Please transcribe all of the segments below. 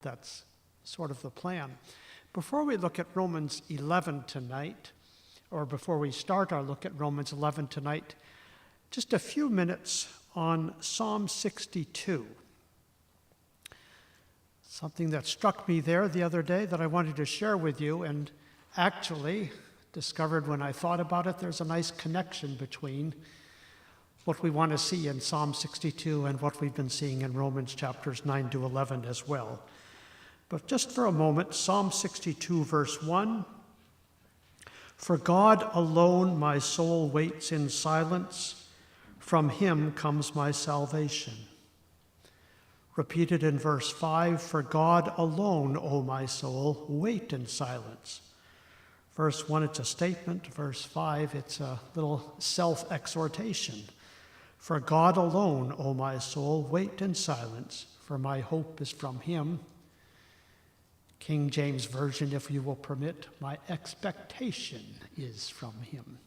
That's sort of the plan. Before we look at Romans 11 tonight, or before we start our look at Romans 11 tonight, just a few minutes on Psalm 62. Something that struck me there the other day that I wanted to share with you, and actually discovered when I thought about it, there's a nice connection between what we want to see in Psalm 62 and what we've been seeing in Romans chapters 9 to 11 as well. But just for a moment, Psalm 62, verse 1. For God alone my soul waits in silence. From him comes my salvation. Repeated in verse 5, for God alone, O my soul, wait in silence. Verse 1, it's a statement. Verse 5, it's a little self-exhortation. For God alone, O my soul, wait in silence, for my hope is from him. King James Version, if you will permit, my expectation is from him.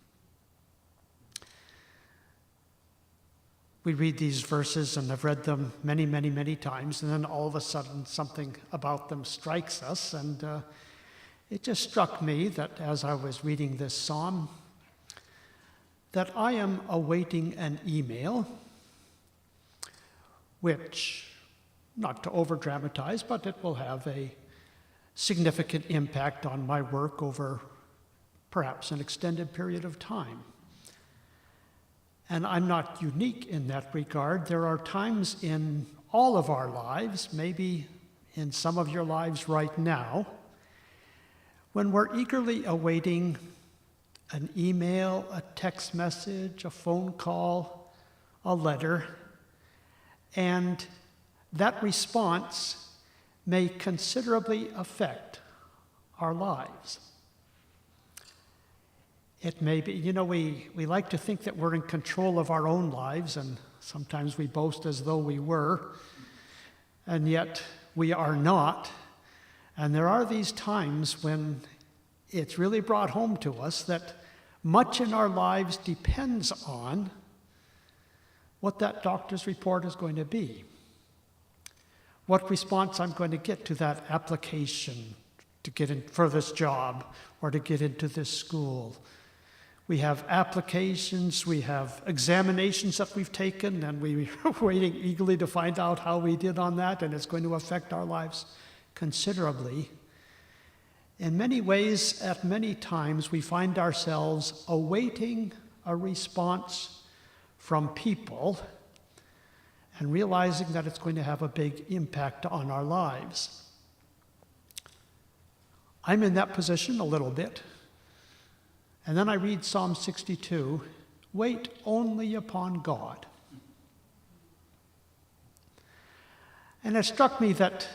We read these verses, and I've read them many, many, many times, and then all of a sudden something about them strikes us, and it just struck me that as I was reading this psalm, that I am awaiting an email, which, not to over-dramatize, but it will have a significant impact on my work over perhaps an extended period of time. And I'm not unique in that regard. There are times in all of our lives, maybe in some of your lives right now, when we're eagerly awaiting an email, a text message, a phone call, a letter, and that response may considerably affect our lives. It may be, we like to think that we're in control of our own lives, and sometimes we boast as though we were, and yet we are not. And there are these times when it's really brought home to us that much in our lives depends on what that doctor's report is going to be. What response I'm going to get to that application to get in for this job or to get into this school. We have applications, we have examinations that we've taken, and we're waiting eagerly to find out how we did on that, and it's going to affect our lives considerably. In many ways, at many times, we find ourselves awaiting a response from people and realizing that it's going to have a big impact on our lives. I'm in that position a little bit. And then I read Psalm 62, wait only upon God. And it struck me that,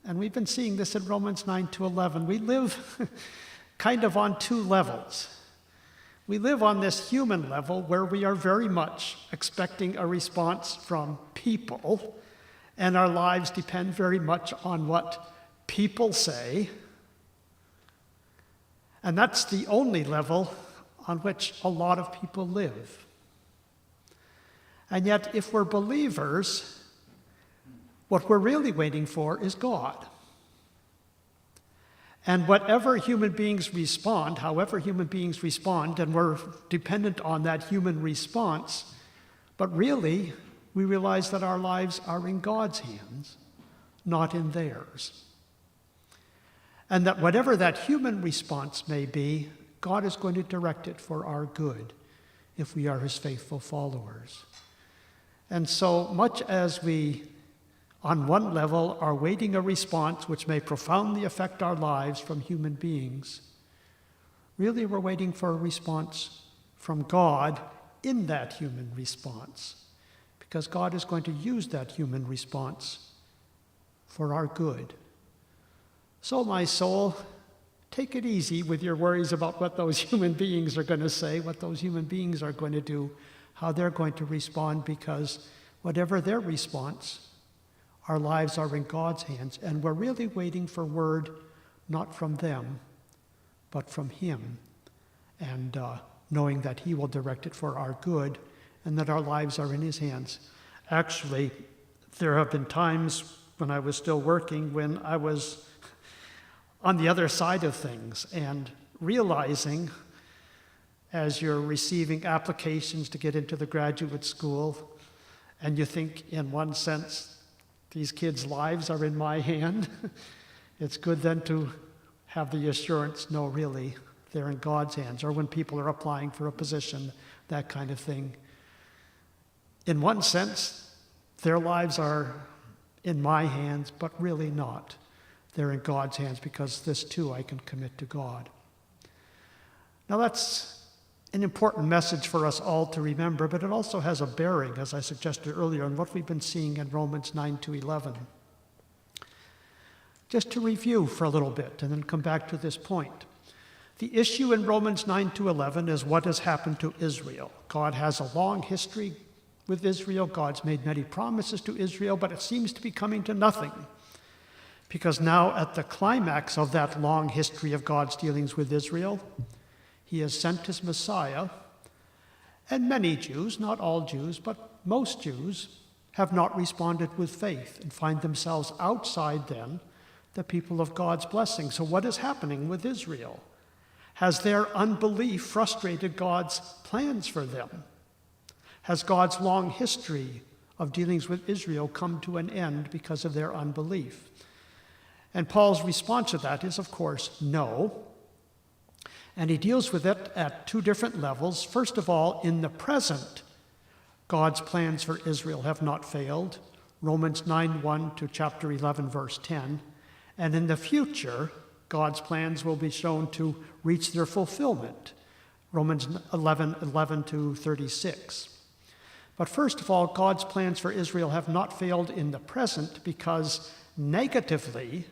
and we've been seeing this in Romans 9 to 11, we live kind of on two levels. We live on this human level where we are very much expecting a response from people, and our lives depend very much on what people say. And that's the only level on which a lot of people live. And yet, if we're believers, what we're really waiting for is God. And whatever human beings respond, however human beings respond, and we're dependent on that human response, but really, we realize that our lives are in God's hands, not in theirs. And that whatever that human response may be, God is going to direct it for our good if we are his faithful followers. And so much as we, on one level, are waiting a response which may profoundly affect our lives from human beings, really we're waiting for a response from God in that human response, because God is going to use that human response for our good. So, my soul, take it easy with your worries about what those human beings are going to say, what those human beings are going to do, how they're going to respond, because whatever their response, our lives are in God's hands, and we're really waiting for word not from them, but from him, and knowing that he will direct it for our good, and that our lives are in his hands. Actually, there have been times when I was still working, when I was on the other side of things and realizing, as you're receiving applications to get into the graduate school, and you think, in one sense, these kids' lives are in my hand, it's good then to have the assurance, no, really, they're in God's hands. Or when people are applying for a position, that kind of thing. In one sense, their lives are in my hands, but really not. They're in God's hands, because this too I can commit to God. Now that's an important message for us all to remember, but it also has a bearing, as I suggested earlier, on what we've been seeing in Romans 9-11. Just to review for a little bit and then come back to this point. The issue in Romans 9-11 is what has happened to Israel. God has a long history with Israel. God's made many promises to Israel, but it seems to be coming to nothing. Because now at the climax of that long history of God's dealings with Israel, he has sent his Messiah, and many Jews, not all Jews, but most Jews, have not responded with faith and find themselves outside then the people of God's blessing. So what is happening with Israel? Has their unbelief frustrated God's plans for them? Has God's long history of dealings with Israel come to an end because of their unbelief? And Paul's response to that is, of course, no. And he deals with it at two different levels. First of all, in the present, God's plans for Israel have not failed. Romans 9:1 to chapter 11, verse 10. And in the future, God's plans will be shown to reach their fulfillment. Romans 11:11 to 36. But first of all, God's plans for Israel have not failed in the present, because negatively,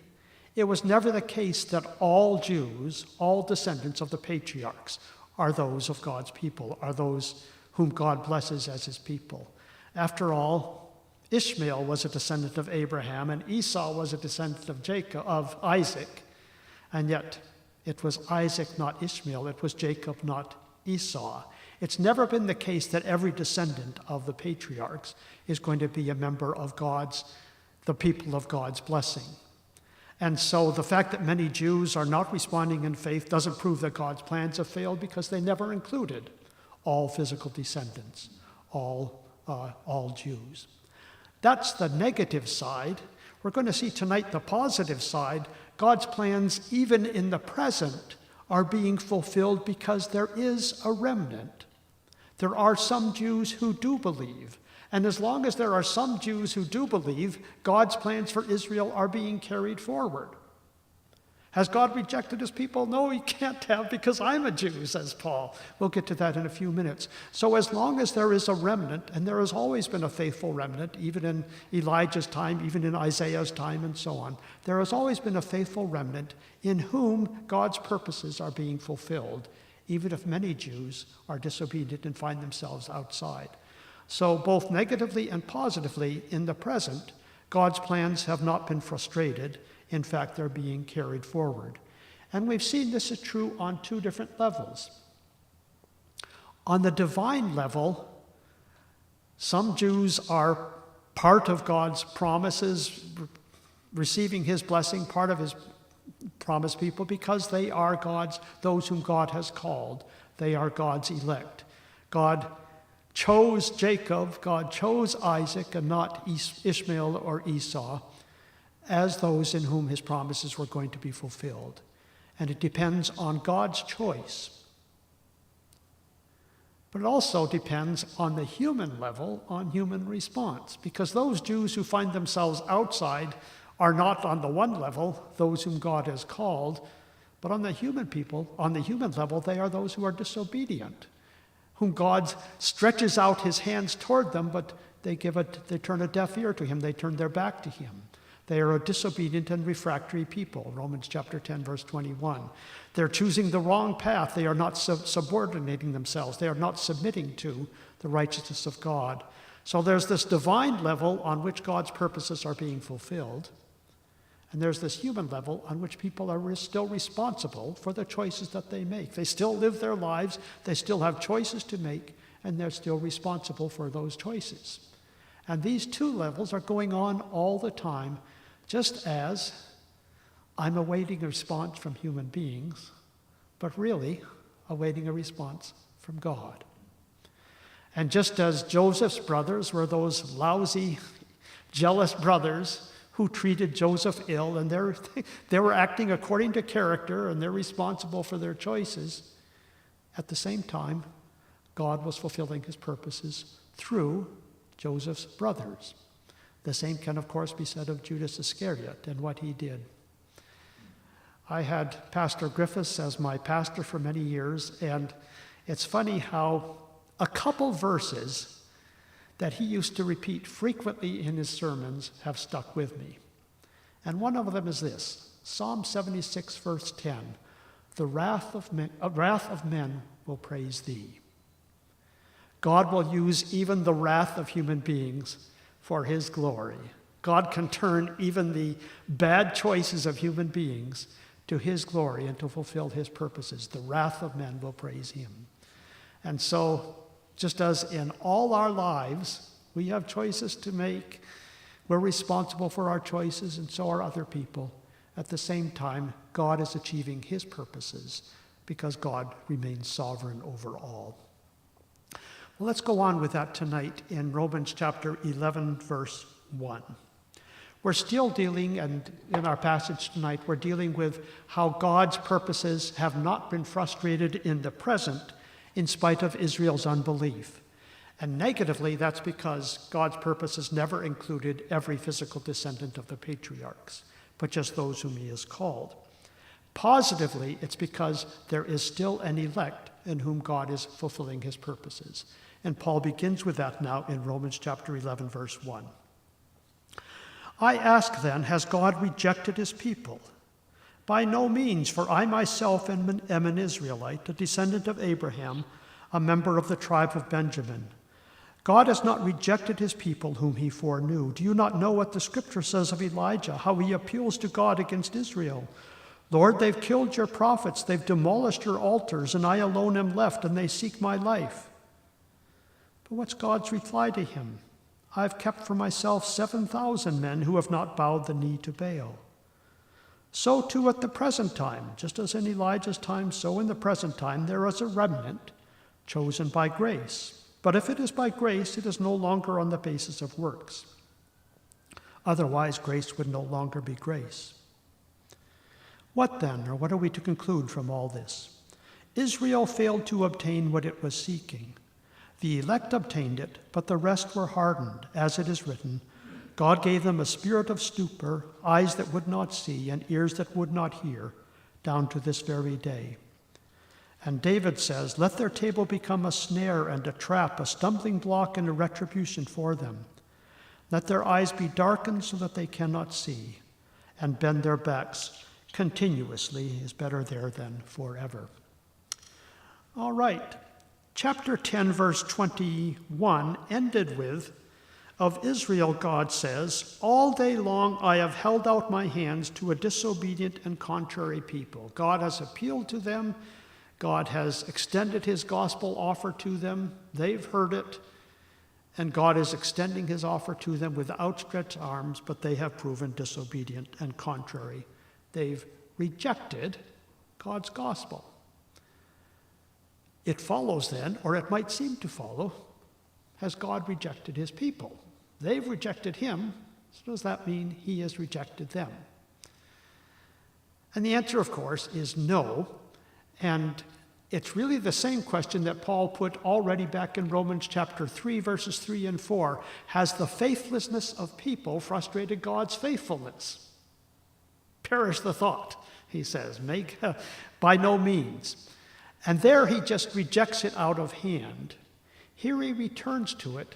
it was never the case that all Jews, all descendants of the patriarchs, are those of God's people, are those whom God blesses as his people. After all, Ishmael was a descendant of Abraham, and Esau was a descendant of Isaac. And yet, it was Isaac, not Ishmael. It was Jacob, not Esau. It's never been the case that every descendant of the patriarchs is going to be a member of the people of God's blessing. And so the fact that many Jews are not responding in faith doesn't prove that God's plans have failed, because they never included all physical descendants, all Jews. That's the negative side. We're going to see tonight the positive side. God's plans, even in the present, are being fulfilled because there is a remnant. There are some Jews who do believe. And as long as there are some Jews who do believe, God's plans for Israel are being carried forward. Has God rejected his people? No, he can't have, because I'm a Jew, says Paul. We'll get to that in a few minutes. So as long as there is a remnant, and there has always been a faithful remnant, even in Elijah's time, even in Isaiah's time, and so on, there has always been a faithful remnant in whom God's purposes are being fulfilled, even if many Jews are disobedient and find themselves outside. So both negatively and positively, in the present, God's plans have not been frustrated. In fact, they're being carried forward. And we've seen this is true on two different levels. On the divine level, some Jews are part of God's promises, receiving his blessing, part of his promised people, because they are those whom God has called. They are God's elect. God chose Jacob, God chose Isaac, and not Ishmael or Esau, as those in whom his promises were going to be fulfilled. And it depends on God's choice. But it also depends on the human level, on human response, because those Jews who find themselves outside are not on the one level, those whom God has called, but on the human level, they are those who are disobedient, whom God stretches out his hands toward them, but they turn a deaf ear to him, they turn their back to him. They are a disobedient and refractory people, Romans chapter 10, verse 21. They're choosing the wrong path. They are not subordinating themselves. They are not submitting to the righteousness of God. So there's this divine level on which God's purposes are being fulfilled, and there's this human level on which people are still responsible for the choices that they make. They still live their lives, they still have choices to make, and they're still responsible for those choices. And these two levels are going on all the time, just as I'm awaiting a response from human beings, but really awaiting a response from God. And just as Joseph's brothers were those lousy, jealous brothers who treated Joseph ill, and they were acting according to character, and they're responsible for their choices, at the same time, God was fulfilling his purposes through Joseph's brothers. The same can, of course, be said of Judas Iscariot and what he did. I had Pastor Griffiths as my pastor for many years, and it's funny how a couple verses that he used to repeat frequently in his sermons have stuck with me. And one of them is this, Psalm 76, verse 10, "The wrath of men will praise thee." God will use even the wrath of human beings for his glory. God can turn even the bad choices of human beings to his glory and to fulfill his purposes. The wrath of men will praise him. And so, just as in all our lives, we have choices to make, we're responsible for our choices, and so are other people. At the same time, God is achieving his purposes because God remains sovereign over all. Well, let's go on with that tonight in Romans chapter 11, verse 1. We're still dealing, and in our passage tonight, we're dealing with how God's purposes have not been frustrated in the present in spite of Israel's unbelief. And negatively, that's because God's purposes never included every physical descendant of the patriarchs, but just those whom he has called. Positively, it's because there is still an elect in whom God is fulfilling his purposes. And Paul begins with that now in Romans chapter 11, verse 1. "I ask then, has God rejected his people? By no means, for I myself am an Israelite, a descendant of Abraham, a member of the tribe of Benjamin. God has not rejected his people whom he foreknew. Do you not know what the scripture says of Elijah, how he appeals to God against Israel? Lord, they've killed your prophets, they've demolished your altars, and I alone am left, and they seek my life." But what's God's reply to him? "I've kept for myself 7,000 men who have not bowed the knee to Baal." So too at the present time, just as in Elijah's time, so in the present time, there is a remnant chosen by grace. But if it is by grace, it is no longer on the basis of works. Otherwise, grace would no longer be grace. What then, or what are we to conclude from all this? Israel failed to obtain what it was seeking. The elect obtained it, but the rest were hardened, as it is written, God gave them a spirit of stupor, eyes that would not see, and ears that would not hear, down to this very day. And David says, let their table become a snare and a trap, a stumbling block and a retribution for them. Let their eyes be darkened so that they cannot see, and bend their backs continuously is better there than forever. All right. Chapter 10, verse 21 ended with, of Israel, God says, all day long I have held out my hands to a disobedient and contrary people. God has appealed to them. God has extended his gospel offer to them. They've heard it. And God is extending his offer to them with outstretched arms, but they have proven disobedient and contrary. They've rejected God's gospel. It follows then, or it might seem to follow, has God rejected his people? They've rejected him, so does that mean he has rejected them? And the answer, of course, is no. And it's really the same question that Paul put already back in Romans chapter 3, verses 3 and 4. Has the faithlessness of people frustrated God's faithfulness? Perish the thought, he says. By no means. And there he just rejects it out of hand. Here he returns to it,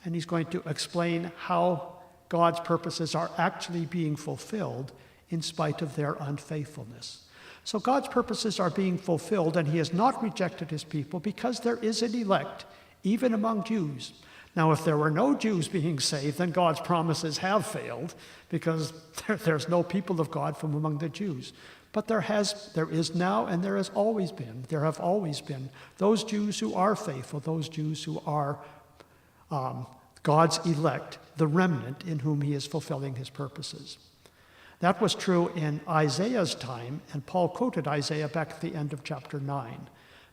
and he's going to explain how God's purposes are actually being fulfilled in spite of their unfaithfulness. So God's purposes are being fulfilled, and he has not rejected his people because there is an elect, even among Jews. Now, if there were no Jews being saved, then God's promises have failed because there's no people of God from among the Jews. But there is now, and there has always been, there have always been those Jews who are faithful, those Jews who are God's elect, the remnant in whom he is fulfilling his purposes. That was true in Isaiah's time, and Paul quoted Isaiah back at the end of chapter 9.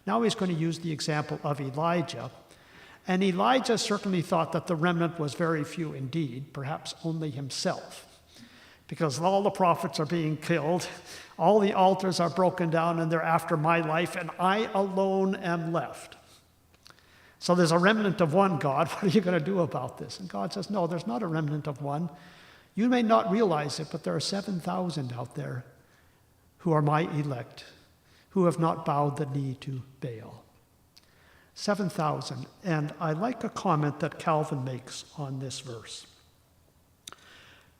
Now he's going to use the example of Elijah. And Elijah certainly thought that the remnant was very few indeed, perhaps only himself, because all the prophets are being killed, all the altars are broken down, and they're after my life, and I alone am left. So there's a remnant of one, God. What are you going to do about this? And God says, no, there's not a remnant of one. You may not realize it, but there are 7,000 out there who are my elect, who have not bowed the knee to Baal. 7,000. And I like a comment that Calvin makes on this verse.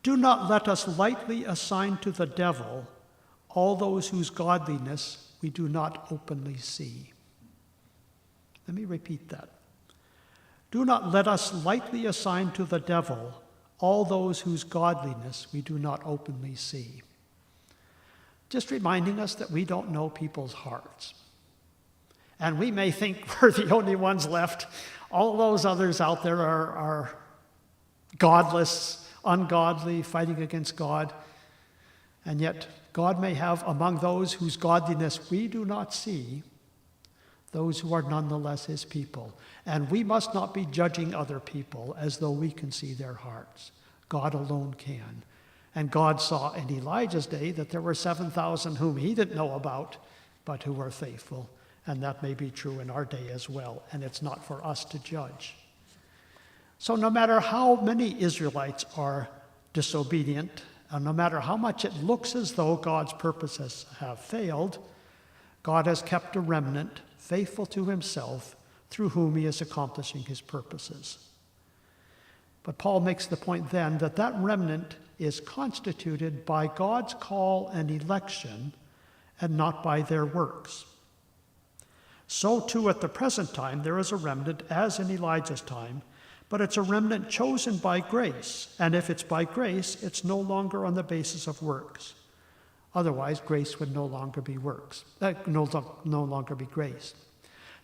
Do not let us lightly assign to the devil all those whose godliness we do not openly see. Let me repeat that. Do not let us lightly assign to the devil all those whose godliness we do not openly see. Just reminding us that we don't know people's hearts. And we may think we're the only ones left. All those others out there are godless, ungodly, fighting against God. And yet God may have among those whose godliness we do not see, those who are nonetheless his people. And we must not be judging other people as though we can see their hearts. God alone can. And God saw in Elijah's day that there were 7,000 whom he didn't know about, but who were faithful. And that may be true in our day as well. And it's not for us to judge. So no matter how many Israelites are disobedient, and no matter how much it looks as though God's purposes have failed, God has kept a remnant faithful to himself, through whom he is accomplishing his purposes. But Paul makes the point then that that remnant is constituted by God's call and election and not by their works. So too at the present time there is a remnant as in Elijah's time, but it's a remnant chosen by grace. And if it's by grace, it's no longer on the basis of works. Otherwise, grace would no longer be works, no longer be grace.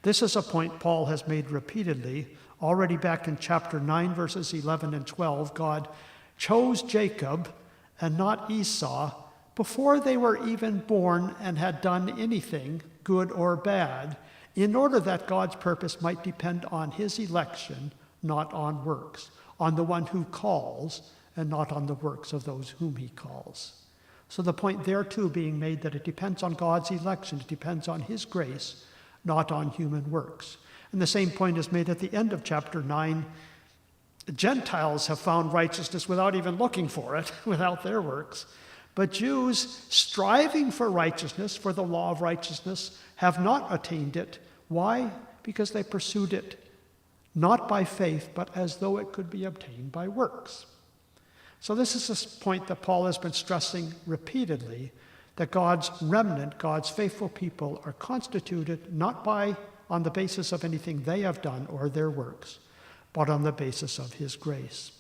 This is a point Paul has made repeatedly. Already back in chapter 9, verses 11 and 12, God chose Jacob and not Esau before they were even born and had done anything, good or bad, in order that God's purpose might depend on his election, not on works, on the one who calls and not on the works of those whom he calls. So the point there too being made that it depends on God's election, it depends on his grace, not on human works. And the same point is made at the end of chapter 9. Gentiles have found righteousness without even looking for it, without their works. But Jews, striving for righteousness, for the law of righteousness, have not attained it. Why? Because they pursued it not by faith, but as though it could be obtained by works. So this is a point that Paul has been stressing repeatedly, that God's remnant, God's faithful people, are constituted not on the basis of anything they have done or their works, but on the basis of his grace.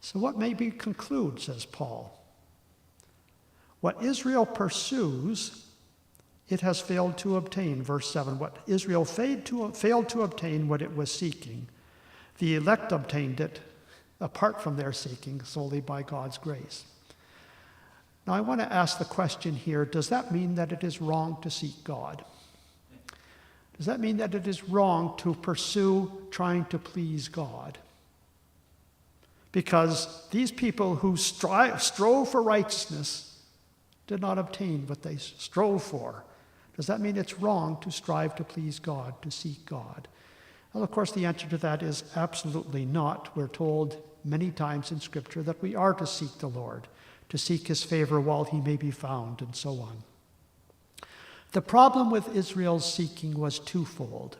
So what may we conclude, says Paul? What Israel pursues, it has failed to obtain. Verse 7, what Israel failed to obtain what it was seeking, the elect obtained it apart from their seeking, solely by God's grace. Now I want to ask the question here, does that mean that it is wrong to seek God? Does that mean that it is wrong to pursue trying to please God? Because these people who strove for righteousness did not obtain what they strove for. Does that mean it's wrong to strive to please God, to seek God? Well, of course, the answer to that is absolutely not. We're told many times in Scripture that we are to seek the Lord, to seek his favor while he may be found, and so on. The problem with Israel's seeking was twofold.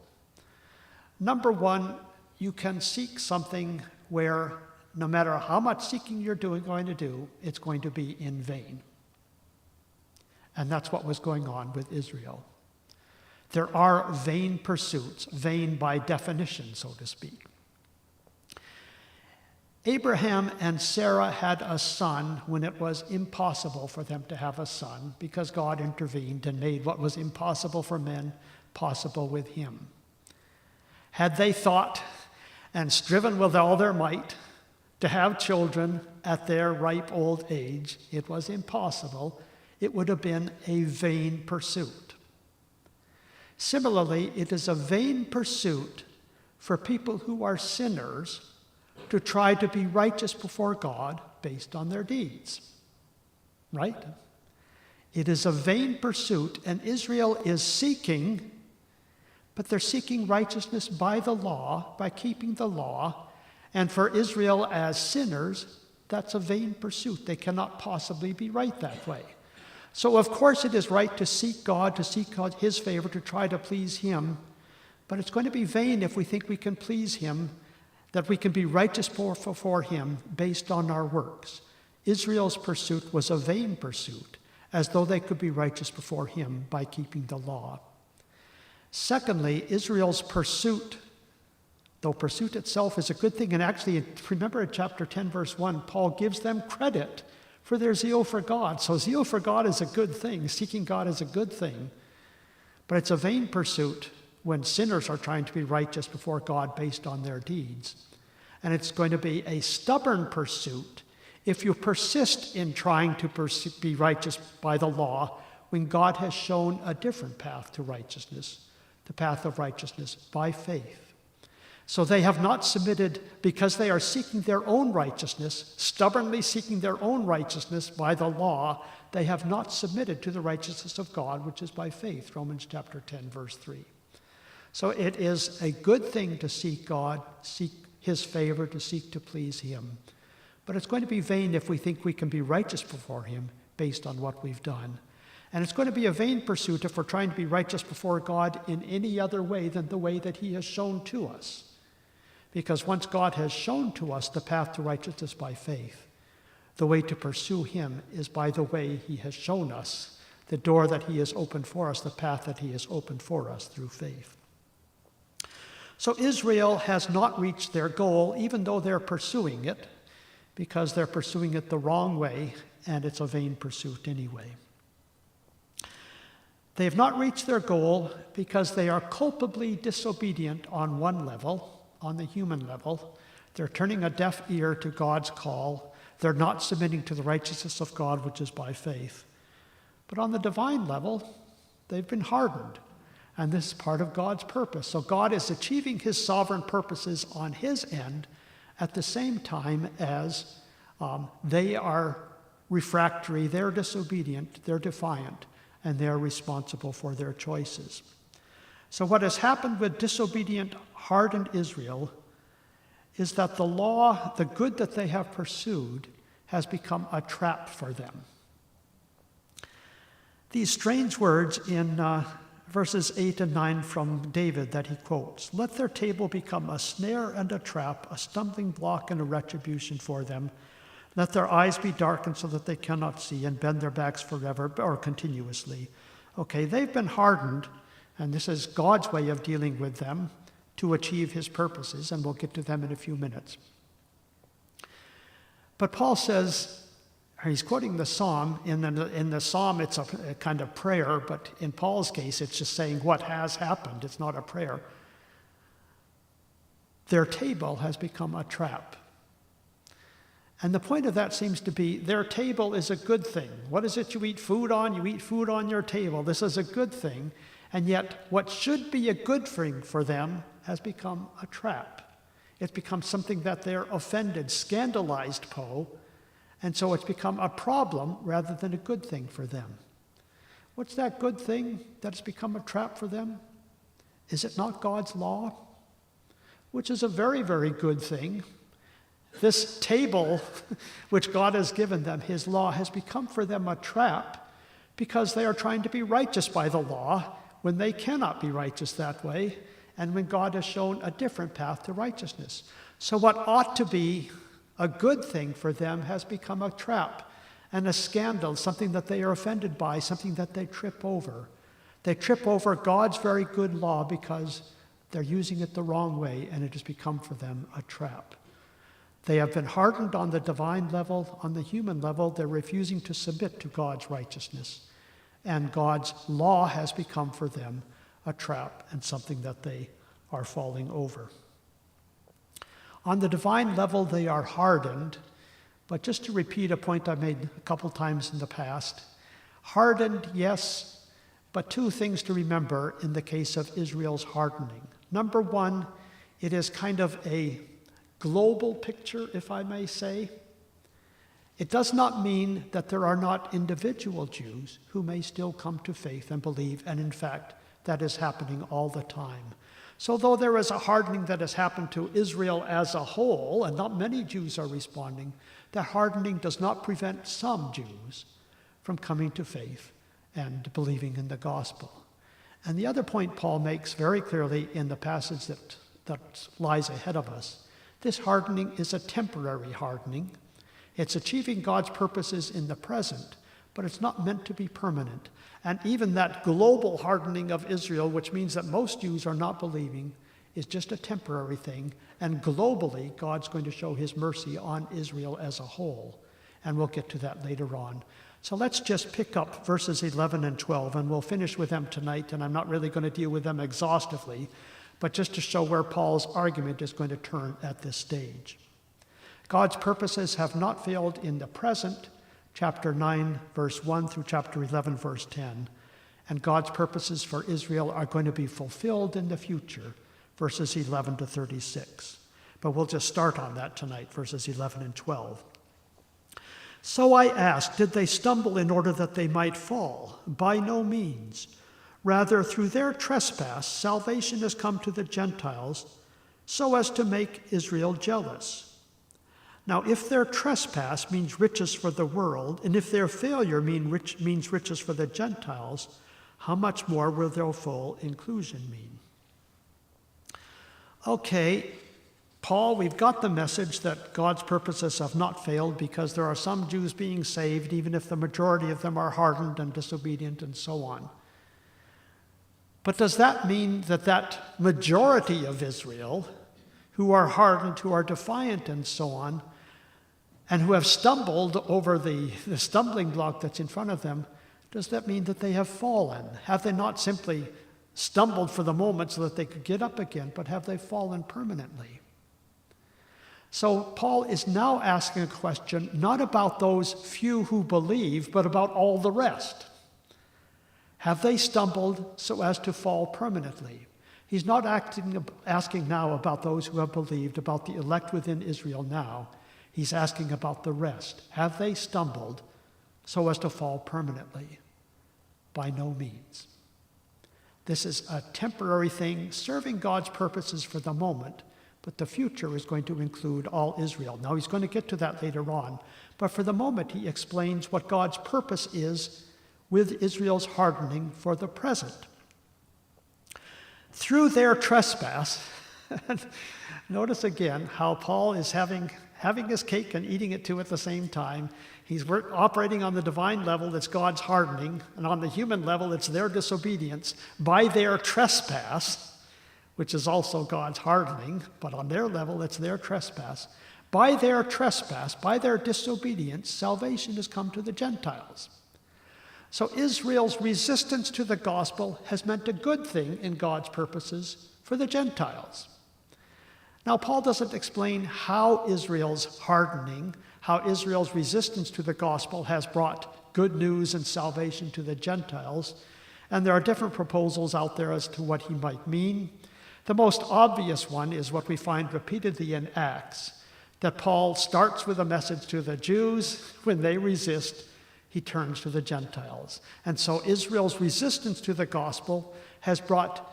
Number one, you can seek something where no matter how much seeking you're going to do, it's going to be in vain. And that's what was going on with Israel. There are vain pursuits, vain by definition, so to speak. Abraham and Sarah had a son when it was impossible for them to have a son because God intervened and made what was impossible for men possible with him. Had they thought and striven with all their might to have children at their ripe old age. It was impossible. It would have been a vain pursuit. Similarly, it is a vain pursuit for people who are sinners to try to be righteous before God based on their deeds. Right? It is a vain pursuit, and Israel is seeking, but they're seeking righteousness by the law, by keeping the law. And for Israel as sinners, that's a vain pursuit. They cannot possibly be right that way. So of course it is right to seek God, his favor, to try to please him. But it's going to be vain if we think we can please him, that we can be righteous before him based on our works. Israel's pursuit was a vain pursuit, as though they could be righteous before him by keeping the law. Secondly, Israel's pursuit, though pursuit itself is a good thing, and actually, remember in chapter 10, verse 1, Paul gives them credit for their zeal for God. So zeal for God is a good thing. Seeking God is a good thing. But it's a vain pursuit when sinners are trying to be righteous before God based on their deeds. And it's going to be a stubborn pursuit if you persist in trying to be righteous by the law when God has shown a different path to righteousness, the path of righteousness by faith. So they have not submitted because they are seeking their own righteousness, stubbornly seeking their own righteousness by the law. They have not submitted to the righteousness of God, which is by faith, Romans chapter 10, verse 3. So it is a good thing to seek God, seek his favor, to seek to please him. But it's going to be vain if we think we can be righteous before him based on what we've done. And it's going to be a vain pursuit if we're trying to be righteous before God in any other way than the way that he has shown to us. Because once God has shown to us the path to righteousness by faith, the way to pursue him is by the way he has shown us, the door that he has opened for us, the path that he has opened for us through faith. So Israel has not reached their goal, even though they're pursuing it, because they're pursuing it the wrong way, and it's a vain pursuit anyway. They have not reached their goal because they are culpably disobedient on one level, on the human level. They're turning a deaf ear to God's call. They're not submitting to the righteousness of God, which is by faith. But on the divine level, they've been hardened. And this is part of God's purpose. So God is achieving his sovereign purposes on his end at the same time as they are refractory, they're disobedient, they're defiant, and they're responsible for their choices. So what has happened with disobedient, hardened Israel is that the law, the good that they have pursued, has become a trap for them. These strange words in verses 8 and 9 from David that he quotes, "Let their table become a snare and a trap, a stumbling block and a retribution for them. Let their eyes be darkened so that they cannot see, and bend their backs forever or continuously." Okay, they've been hardened, and this is God's way of dealing with them to achieve his purposes, and we'll get to them in a few minutes. But Paul says, he's quoting the psalm. In the psalm, it's a kind of prayer, but in Paul's case, it's just saying what has happened. It's not a prayer. Their table has become a trap. And the point of that seems to be their table is a good thing. What is it you eat food on? You eat food on your table. This is a good thing. And yet what should be a good thing for them has become a trap. It's become something that they're offended, scandalized Poe, and so it's become a problem rather than a good thing for them. What's that good thing that's become a trap for them? Is it not God's law? Which is a very, very good thing. This table which God has given them, his law, has become for them a trap because they are trying to be righteous by the law when they cannot be righteous that way, and when God has shown a different path to righteousness. So what ought to be a good thing for them has become a trap and a scandal, something that they are offended by, something that they trip over. They trip over God's very good law because they're using it the wrong way, and it has become for them a trap. They have been hardened on the divine level. On the human level, they're refusing to submit to God's righteousness. And God's law has become for them a trap and something that they are falling over. On the divine level, they are hardened. But just to repeat a point I made a couple times in the past, hardened, yes, but two things to remember in the case of Israel's hardening. Number one, it is kind of a global picture, if I may say. It does not mean that there are not individual Jews who may still come to faith and believe, and in fact, that is happening all the time. So though there is a hardening that has happened to Israel as a whole, and not many Jews are responding, that hardening does not prevent some Jews from coming to faith and believing in the gospel. And the other point Paul makes very clearly in the passage that lies ahead of us, this hardening is a temporary hardening. It's achieving God's purposes in the present, but it's not meant to be permanent. And even that global hardening of Israel, which means that most Jews are not believing, is just a temporary thing. And globally, God's going to show his mercy on Israel as a whole. And we'll get to that later on. So let's just pick up verses 11 and 12, and we'll finish with them tonight. And I'm not really going to deal with them exhaustively, but just to show where Paul's argument is going to turn at this stage. God's purposes have not failed in the present, chapter 9, verse 1 through chapter 11, verse 10. And God's purposes for Israel are going to be fulfilled in the future, verses 11 to 36. But we'll just start on that tonight, verses 11 and 12. So I ask, did they stumble in order that they might fall? By no means. Rather, through their trespass, salvation has come to the Gentiles, so as to make Israel jealous. Now, if their trespass means riches for the world, and if their failure means riches for the Gentiles, how much more will their full inclusion mean? Okay, Paul, we've got the message that God's purposes have not failed because there are some Jews being saved, even if the majority of them are hardened and disobedient and so on. But does that mean that that majority of Israel, who are hardened, who are defiant and so on, and who have stumbled over the stumbling block that's in front of them, does that mean that they have fallen? Have they not simply stumbled for the moment so that they could get up again, but have they fallen permanently? So Paul is now asking a question not about those few who believe, but about all the rest. Have they stumbled so as to fall permanently? He's not asking now about those who have believed, about the elect within Israel now. He's asking about the rest. Have they stumbled so as to fall permanently? By no means. This is a temporary thing, serving God's purposes for the moment, but the future is going to include all Israel. Now, he's going to get to that later on, but for the moment, he explains what God's purpose is with Israel's hardening for the present. Through their trespass, notice again how Paul is having his cake and eating it too at the same time. He's operating on the divine level, it's God's hardening, and on the human level, it's their disobedience. By their trespass, which is also God's hardening, but on their level, it's their trespass. By their trespass, by their disobedience, salvation has come to the Gentiles. So Israel's resistance to the gospel has meant a good thing in God's purposes for the Gentiles. Now, Paul doesn't explain how Israel's hardening, how Israel's resistance to the gospel has brought good news and salvation to the Gentiles. And there are different proposals out there as to what he might mean. The most obvious one is what we find repeatedly in Acts, that Paul starts with a message to the Jews. When they resist, he turns to the Gentiles. And so Israel's resistance to the gospel has brought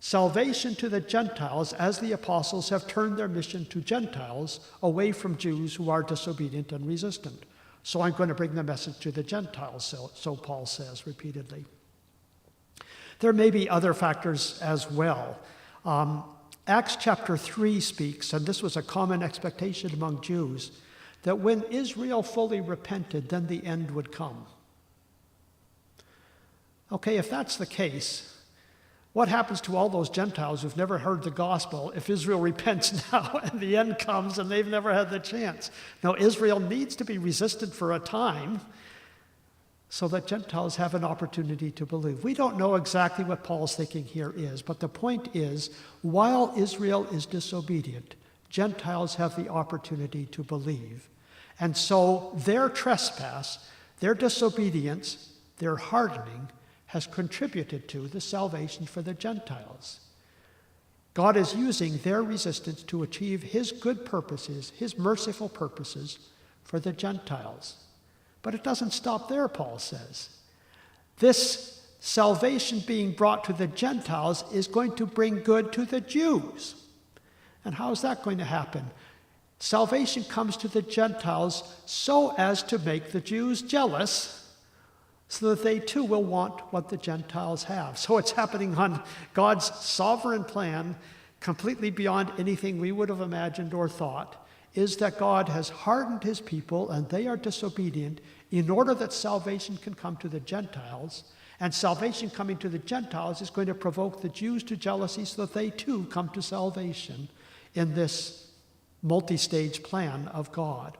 salvation to the Gentiles as the apostles have turned their mission to Gentiles away from Jews who are disobedient and resistant. So I'm going to bring the message to the Gentiles, so Paul says repeatedly. There may be other factors as well. Acts chapter 3 speaks, and this was a common expectation among Jews, that when Israel fully repented, then the end would come. Okay, if that's the case, what happens to all those Gentiles who've never heard the gospel if Israel repents now and the end comes and they've never had the chance? Now, Israel needs to be resisted for a time so that Gentiles have an opportunity to believe. We don't know exactly what Paul's thinking here is, but the point is, while Israel is disobedient, Gentiles have the opportunity to believe. And so their trespass, their disobedience, their hardening has contributed to the salvation for the Gentiles. God is using their resistance to achieve his good purposes, his merciful purposes for the Gentiles. But it doesn't stop there, Paul says. This salvation being brought to the Gentiles is going to bring good to the Jews. And how is that going to happen? Salvation comes to the Gentiles so as to make the Jews jealous, so that they too will want what the Gentiles have. So it's happening on God's sovereign plan, completely beyond anything we would have imagined or thought, is that God has hardened his people and they are disobedient in order that salvation can come to the Gentiles. And salvation coming to the Gentiles is going to provoke the Jews to jealousy so that they too come to salvation in this multi-stage plan of God.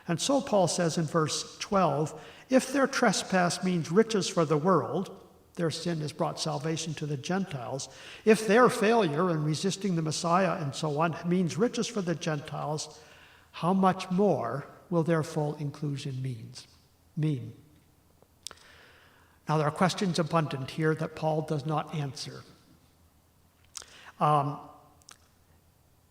And so Paul says in verse 12, if their trespass means riches for the world, their sin has brought salvation to the Gentiles. If their failure in resisting the Messiah and so on means riches for the Gentiles, how much more will their full inclusion mean? Now, there are questions abundant here that Paul does not answer.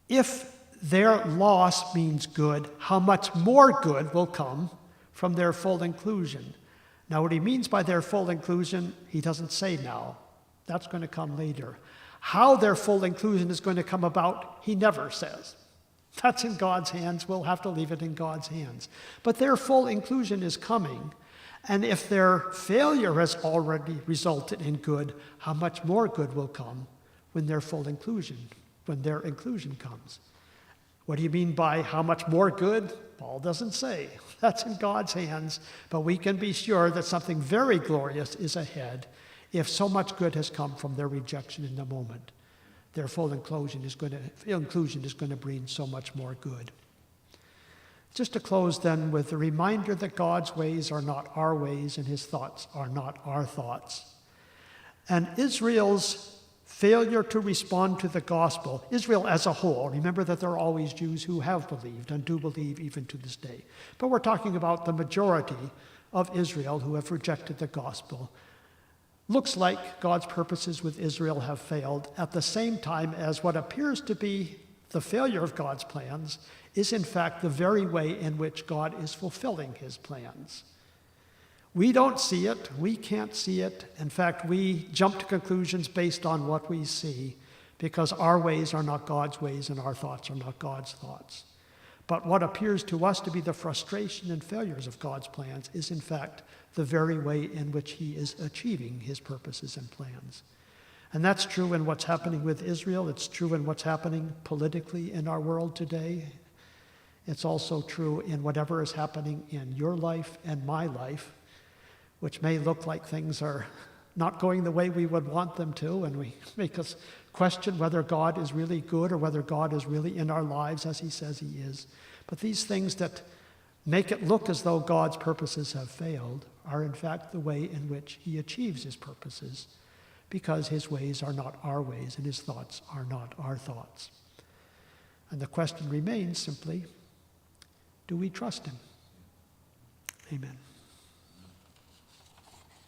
If their loss means good, how much more good will come from their full inclusion? Now, what he means by their full inclusion, he doesn't say now. That's going to come later. How their full inclusion is going to come about, he never says. That's in God's hands. We'll have to leave it in God's hands. But their full inclusion is coming. And if their failure has already resulted in good, how much more good will come when their inclusion comes? What do you mean by how much more good? Paul doesn't say. That's in God's hands. But we can be sure that something very glorious is ahead if so much good has come from their rejection in the moment. Their full inclusion is going to bring so much more good. Just to close then with the reminder that God's ways are not our ways and his thoughts are not our thoughts. And Israel's failure to respond to the gospel, Israel as a whole, remember that there are always Jews who have believed and do believe even to this day. But we're talking about the majority of Israel who have rejected the gospel. Looks like God's purposes with Israel have failed at the same time as what appears to be the failure of God's plans is in fact the very way in which God is fulfilling his plans. We don't see it. We can't see it. In fact, we jump to conclusions based on what we see because our ways are not God's ways and our thoughts are not God's thoughts. But what appears to us to be the frustration and failures of God's plans is in fact the very way in which he is achieving his purposes and plans. And that's true in what's happening with Israel. It's true in what's happening politically in our world today. It's also true in whatever is happening in your life and my life, which may look like things are not going the way we would want them to, and we make us question whether God is really good or whether God is really in our lives as he says he is. But these things that make it look as though God's purposes have failed are in fact the way in which he achieves his purposes, because his ways are not our ways and his thoughts are not our thoughts. And the question remains simply, do we trust him? Amen.